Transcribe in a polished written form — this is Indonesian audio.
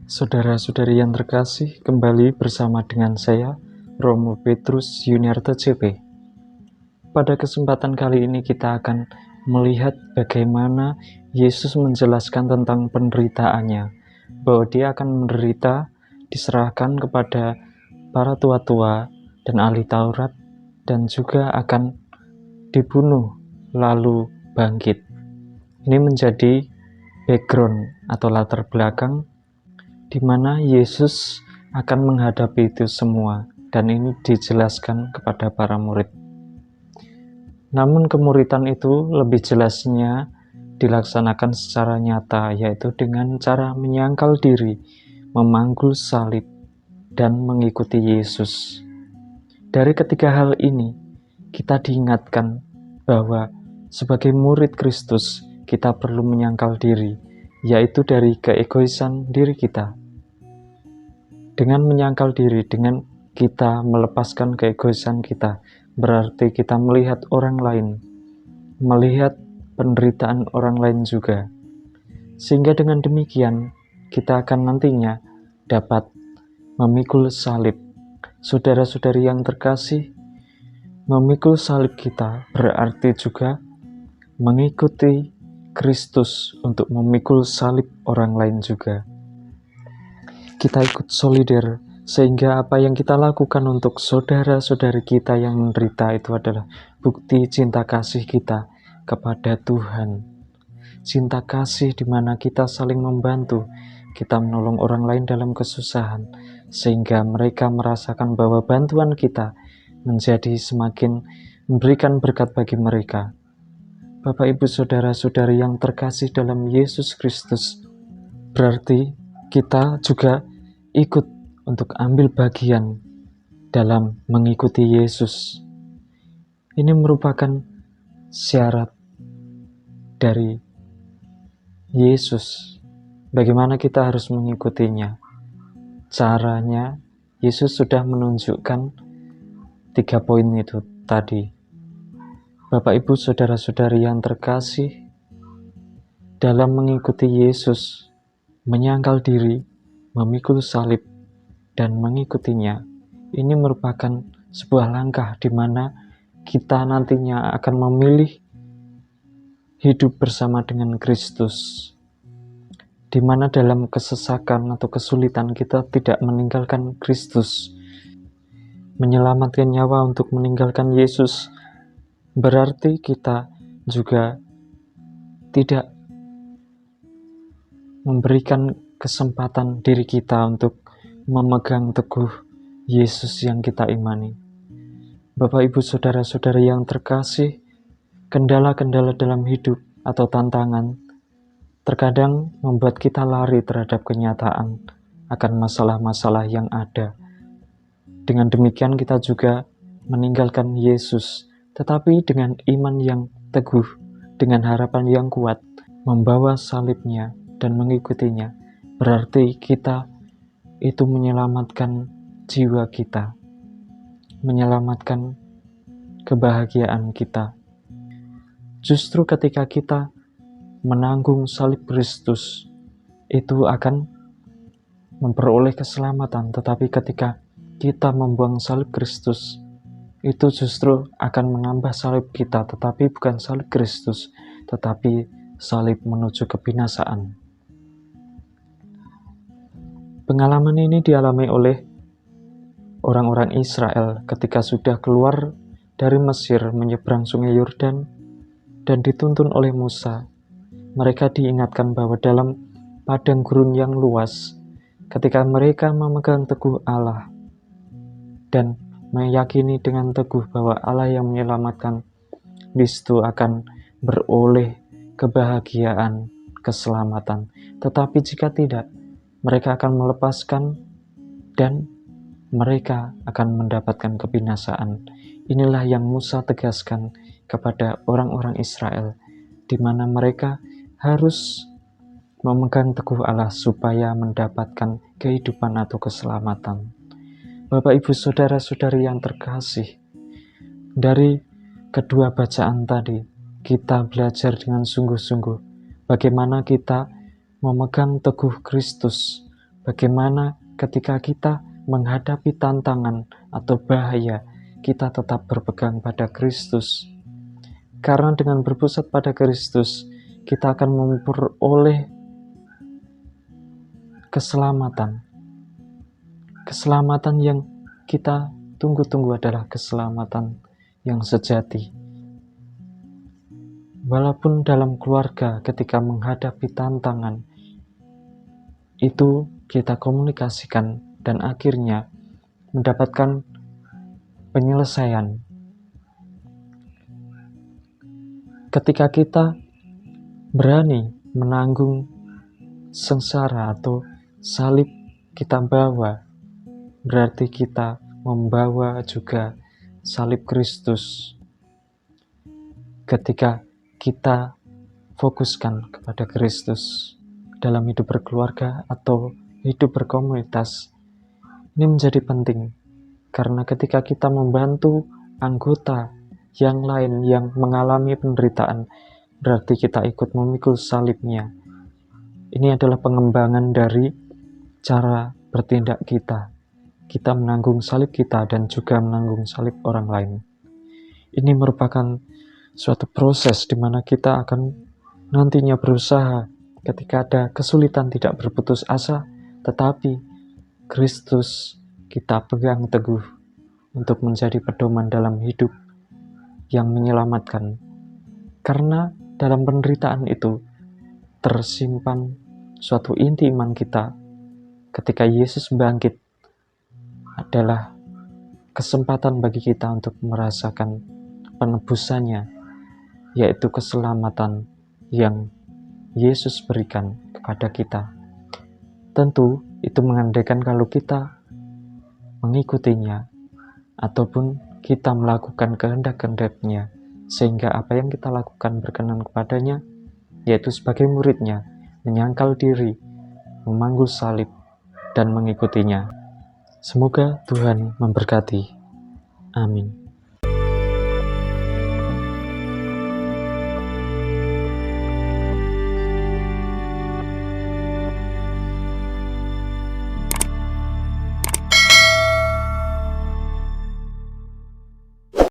Saudara-saudari yang terkasih, kembali bersama dengan saya, Romo Petrus Yuniarto CP. Pada kesempatan kali ini kita akan melihat bagaimana Yesus menjelaskan tentang penderitaannya, bahwa dia akan menderita, diserahkan kepada para tua-tua dan ahli Taurat, dan juga akan dibunuh lalu bangkit. Ini menjadi background atau latar belakang di mana Yesus akan menghadapi itu semua, dan ini dijelaskan kepada para murid. Namun kemuridan itu lebih jelasnya dilaksanakan secara nyata, yaitu dengan cara menyangkal diri, memanggul salib, dan mengikuti Yesus. Dari ketiga hal ini, kita diingatkan bahwa sebagai murid Kristus, kita perlu menyangkal diri, yaitu dari keegoisan diri kita. Dengan menyangkal diri, dengan kita melepaskan keegoisan kita, berarti kita melihat orang lain, melihat penderitaan orang lain juga. Sehingga dengan demikian, kita akan nantinya dapat memikul salib. Saudara-saudari yang terkasih, memikul salib kita berarti juga mengikuti Kristus untuk memikul salib orang lain juga. Kita ikut solider, sehingga apa yang kita lakukan untuk saudara-saudari kita yang menderita itu adalah bukti cinta kasih kita kepada Tuhan. Cinta kasih di mana kita saling membantu, kita menolong orang lain dalam kesusahan, sehingga mereka merasakan bahwa bantuan kita menjadi semakin memberikan berkat bagi mereka. Bapak, Ibu, saudara-saudari yang terkasih dalam Yesus Kristus, berarti kita juga ikut untuk ambil bagian dalam mengikuti Yesus. Ini merupakan syarat dari Yesus. Bagaimana kita harus mengikutinya? Caranya, Yesus sudah menunjukkan 3 poin itu tadi. Bapak, Ibu, saudara-saudari yang terkasih, dalam mengikuti Yesus, menyangkal diri, memikul salib, dan mengikutinya, ini merupakan sebuah langkah di mana kita nantinya akan memilih hidup bersama dengan Kristus, di mana dalam kesesakan atau kesulitan kita tidak meninggalkan Kristus. Menyelamatkan nyawa untuk meninggalkan Yesus berarti kita juga tidak memberikan kesempatan diri kita untuk memegang teguh Yesus yang kita imani. Bapak, Ibu, saudara-saudari yang terkasih, kendala-kendala dalam hidup atau tantangan terkadang membuat kita lari terhadap kenyataan akan masalah-masalah yang ada. Dengan demikian kita juga meninggalkan Yesus, tetapi dengan iman yang teguh, dengan harapan yang kuat, membawa salibnya dan mengikutinya, berarti kita itu menyelamatkan jiwa kita, menyelamatkan kebahagiaan kita. Justru ketika kita menanggung salib Kristus, itu akan memperoleh keselamatan, tetapi ketika kita membuang salib Kristus, itu justru akan menambah salib kita, tetapi bukan salib Kristus, tetapi salib menuju kebinasaan. Pengalaman ini dialami oleh orang-orang Israel ketika sudah keluar dari Mesir menyeberang sungai Yordan dan dituntun oleh Musa. Mereka diingatkan bahwa dalam padang gurun yang luas, ketika mereka memegang teguh Allah dan meyakini dengan teguh bahwa Allah yang menyelamatkan, di situ akan beroleh kebahagiaan, keselamatan. Tetapi jika tidak, mereka akan melepaskan dan mereka akan mendapatkan kebinasaan. Inilah yang Musa tegaskan kepada orang-orang Israel, di mana mereka harus memegang teguh Allah supaya mendapatkan kehidupan atau keselamatan. Bapak, Ibu, saudara-saudari yang terkasih, dari kedua bacaan tadi, kita belajar dengan sungguh-sungguh bagaimana kita memegang teguh Kristus, bagaimana ketika kita menghadapi tantangan atau bahaya, kita tetap berpegang pada Kristus. Karena dengan berpusat pada Kristus, kita akan memperoleh keselamatan. Keselamatan yang kita tunggu-tunggu adalah keselamatan yang sejati. Walaupun dalam keluarga ketika menghadapi tantangan, itu kita komunikasikan dan akhirnya mendapatkan penyelesaian. Ketika kita berani menanggung sengsara atau salib kita bawa, berarti kita membawa juga salib Kristus. Ketika kita fokuskan kepada Kristus dalam hidup berkeluarga atau hidup berkomunitas, ini menjadi penting, karena ketika kita membantu anggota yang lain yang mengalami penderitaan, berarti kita ikut memikul salibnya. Ini adalah pengembangan dari cara bertindak kita. Kita menanggung salib kita dan juga menanggung salib orang lain. Ini merupakan suatu proses di mana kita akan nantinya berusaha ketika ada kesulitan tidak berputus asa, tetapi Kristus kita pegang teguh untuk menjadi pedoman dalam hidup yang menyelamatkan. Karena dalam penderitaan itu tersimpan suatu inti iman kita. Ketika Yesus bangkit adalah kesempatan bagi kita untuk merasakan penebusannya, yaitu keselamatan yang Yesus berikan kepada kita. Tentu itu mengandaikan kalau kita mengikutinya ataupun kita melakukan kehendak-kehendaknya, sehingga apa yang kita lakukan berkenan kepadanya, yaitu sebagai muridnya, menyangkal diri, memanggul salib, dan mengikutinya. Semoga Tuhan memberkati. Amin.